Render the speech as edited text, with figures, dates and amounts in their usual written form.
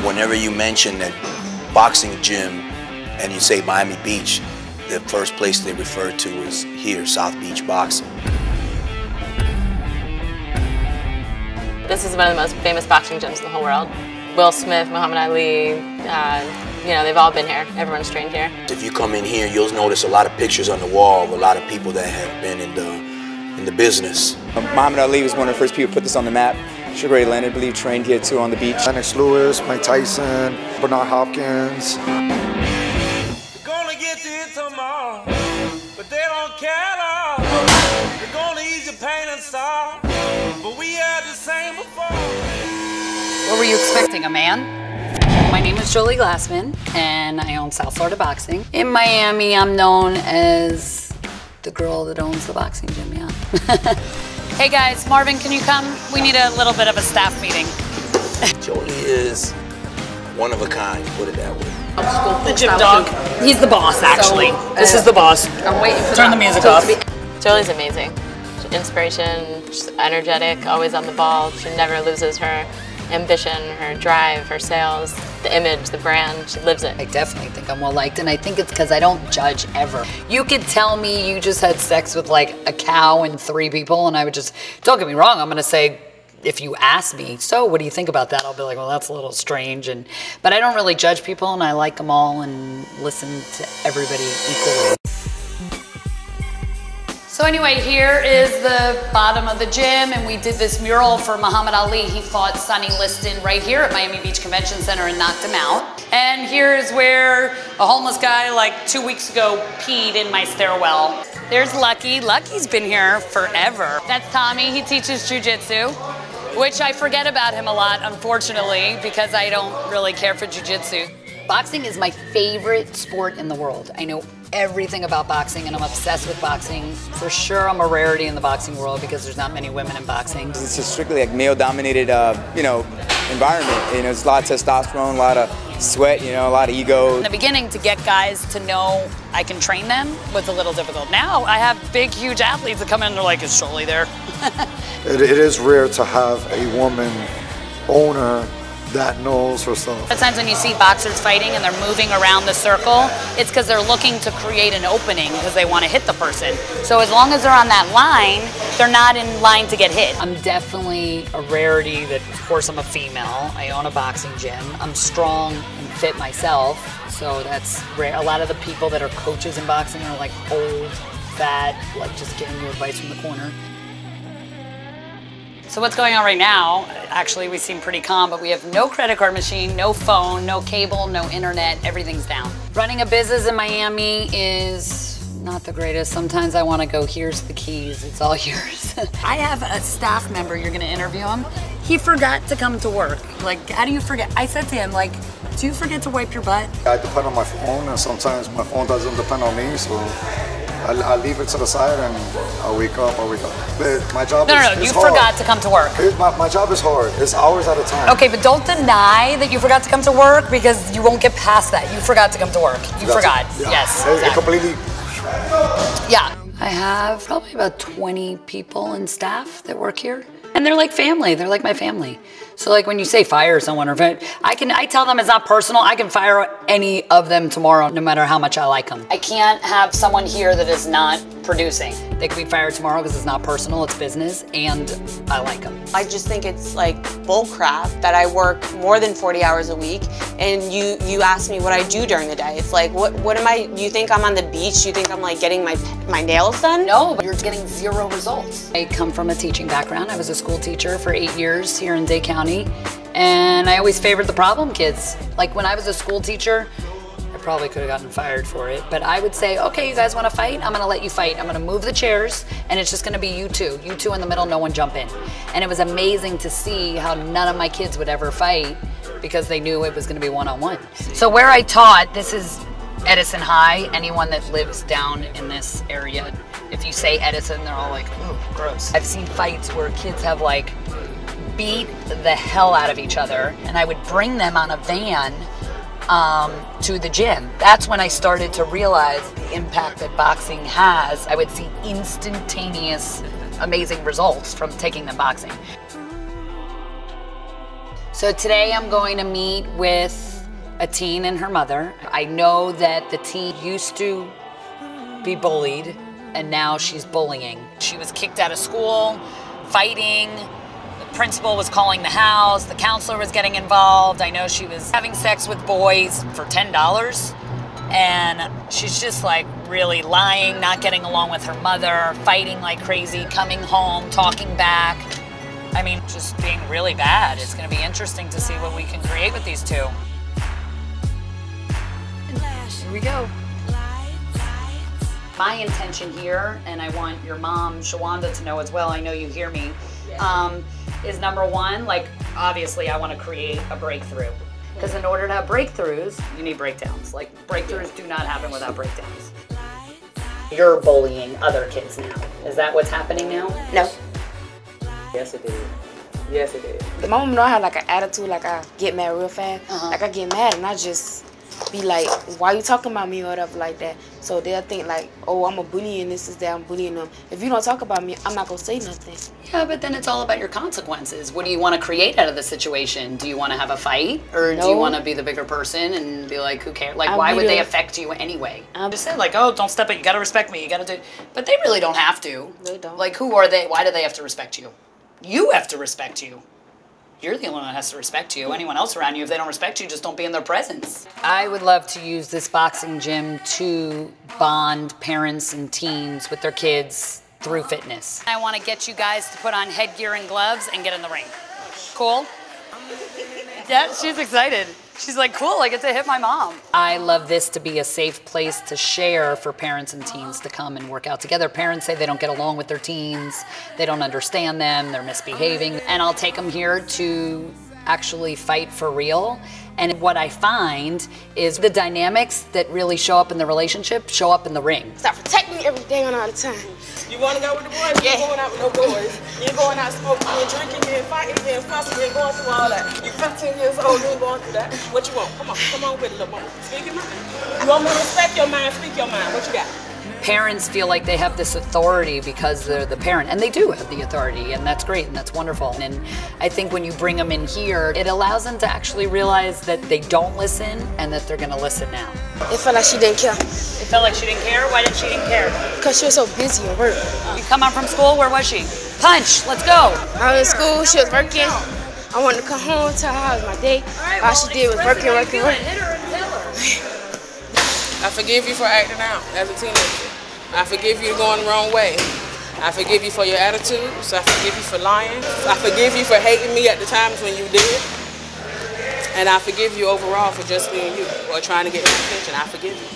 Whenever you mention that boxing gym and you say Miami Beach, the first place they refer to is here, South Beach Boxing. This is one of the most famous boxing gyms in the whole world. Will Smith, Muhammad Ali, you know, they've all been here. Everyone's trained here. If you come in here, you'll notice a lot of pictures on the wall of a lot of people that have been in the business. Muhammad Ali was one of the first people to put this on the map. Sugar Ray Leonard, I believe, trained here too on the beach. Lennox Lewis, Mike Tyson, Bernard Hopkins. They're gonna get you tomorrow, but they don't care at all. They're gonna ease your pain and sorrow, but we had the same before. What were you expecting, a man? My name is Jolie Glassman, and I own South Florida Boxing. In Miami, I'm known as the girl that owns the boxing gym, yeah. Hey guys, Marvin, can you come? We need a little bit of a staff meeting. Jolie is one of a kind, put it that way. The gym dog. He's the boss, actually. This is the boss. I'm waiting for Turn the music off. Jolie's amazing. She's inspiration, she's energetic, always on the ball. She never loses her ambition, her drive, her sales, the image, the brand. She lives it. I definitely think I'm well liked, and I think it's because I don't judge ever. You could tell me you just had sex with like a cow and 3 people, and I would just, don't get me wrong, I'm gonna say, if you ask me, so what do you think about that? I'll be like, well, that's a little strange, but I don't really judge people, and I like them all and listen to everybody equally. So anyway, here is the bottom of the gym, and we did this mural for Muhammad Ali. He fought Sonny Liston right here at Miami Beach Convention Center and knocked him out. And here is where a homeless guy like 2 weeks ago peed in my stairwell. There's Lucky. Lucky's been here forever. That's Tommy. He teaches jiu-jitsu, which I forget about him a lot, unfortunately, because I don't really care for jiu-jitsu. Boxing is my favorite sport in the world. I know everything about boxing, and I'm obsessed with boxing. For sure, I'm a rarity in the boxing world because there's not many women in boxing. It's a strictly like male-dominated, you know, environment. You know, it's a lot of testosterone, a lot of sweat, you know, a lot of ego. In the beginning, to get guys to know I can train them was a little difficult. Now I have big, huge athletes that come in and they're like, is Jolie there? It is rare to have a woman owner that knows herself. Sometimes when you see boxers fighting and they're moving around the circle, it's because they're looking to create an opening because they want to hit the person. So as long as they're on that line, they're not in line to get hit. I'm definitely a rarity that, of course, I'm a female. I own a boxing gym. I'm strong and fit myself, so that's rare. A lot of the people that are coaches in boxing are like old, fat, like just giving you advice from the corner. So what's going on right now, actually we seem pretty calm, but we have no credit card machine, no phone, no cable, no internet, everything's down. Running a business in Miami is not the greatest. Sometimes I want to go, here's the keys, it's all yours. I have a staff member, you're gonna interview him. He forgot to come to work. Like, how do you forget? I said to him, like, do you forget to wipe your butt? I depend on my phone, and sometimes my phone doesn't depend on me, so I leave it to the side and I'll wake up. But my job is hard. No, you forgot to come to work. My job is hard. It's hours at a time. Okay, but don't deny that you forgot to come to work because you won't get past that. You forgot to come to work. You forgot. Yeah. Yes. It exactly. completely. Yeah. I have probably about 20 people in staff that work here. And they're like family. They're like my family. So like when you say fire someone, or I tell them it's not personal. I can fire any of them tomorrow, no matter how much I like them. I can't have someone here that is not producing. They could be fired tomorrow because it's not personal, it's business, and I like them. I just think it's like bull crap that I work more than 40 hours a week, and you ask me what I do during the day. It's like, what am I, you think I'm on the beach? You think I'm like getting my nails done? No, but you're getting 0 results. I come from a teaching background. I was a school teacher for 8 years here in Dade County, and I always favored the problem kids. Like when I was a school teacher, I probably could have gotten fired for it, but I would say, okay, you guys want to fight? I'm going to let you fight. I'm going to move the chairs, and it's just going to be you two in the middle, no one jump in. And it was amazing to see how none of my kids would ever fight because they knew it was going to be one-on-one. So where I taught, this is Edison High. Anyone that lives down in this area, if you say Edison, they're all like, ooh, gross. I've seen fights where kids have like beat the hell out of each other, and I would bring them on a van to the gym. That's when I started to realize the impact that boxing has. I would see instantaneous, amazing results from taking them boxing. So today I'm going to meet with a teen and her mother. I know that the teen used to be bullied and now she's bullying. She was kicked out of school, fighting. The principal was calling the house. The counselor was getting involved. I know she was having sex with boys for $10. And she's just like really lying, not getting along with her mother, fighting like crazy, coming home, talking back. I mean, just being really bad. It's gonna be interesting to see what we can create with these two. Here we go. My intention here, and I want your mom, Shawanda, to know as well, I know you hear me, is number one, like, obviously I want to create a breakthrough. Because in order to have breakthroughs, you need breakdowns. Like, breakthroughs do not happen without breakdowns. You're bullying other kids now. Is that what's happening now? No. Yes, it is. Yes, it is. My mom know I have like an attitude, like I get mad real fast. Like I get mad and I just be like, why you talking about me or whatever like that. So they'll think like, oh, I'm a bully and this is that, I'm bullying them. If you don't talk about me, I'm not gonna say nothing. Yeah, but then it's all about your consequences. What do you want to create out of the situation? Do you want to have a fight? Or do you want to be the bigger person and be like, who cares? Like, why would they affect you anyway? Just say like, oh, don't step it, you gotta respect me, you gotta do, but they really don't have to. They don't. Like, who are they? Why do they have to respect you? You have to respect you. You're the only one that has to respect you. Anyone else around you, if they don't respect you, just don't be in their presence. I would love to use this boxing gym to bond parents and teens with their kids through fitness. I want to get you guys to put on headgear and gloves and get in the ring. Cool? Yeah, she's excited. She's like, cool, I get to hit my mom. I love this to be a safe place to share for parents and teens to come and work out together. Parents say they don't get along with their teens, they don't understand them, they're misbehaving, and I'll take them here to actually fight for real. And what I find is the dynamics that really show up in the relationship show up in the ring. Stop protecting me every day and all the time. You want to go with the boys? Yeah. You're going out with no boys. You're going out smoking, you're drinking, you're fighting, you're fussing, you're going through all that. You're 15 years old, you ain't going through that. What you want? Come on with it, little mama. Speak your mind. You want me to respect your mind? Speak your mind. What you got? Parents feel like they have this authority because they're the parent, and they do have the authority, and that's great and that's wonderful. And I think when you bring them in here, it allows them to actually realize that they don't listen and that they're gonna listen now. It felt like she didn't care. It felt like she didn't care? Why did she didn't care? Because she was so busy at work. You come out from school, where was she? Punch, let's go. I was in school, she was working. I wanted to come home, tell her how was my day. All she did was working. Hit her and tell her. I forgive you for acting out as a teenager. I forgive you going the wrong way. I forgive you for your attitudes. I forgive you for lying. I forgive you for hating me at the times when you did. And I forgive you overall for just being you or trying to get my attention. I forgive you.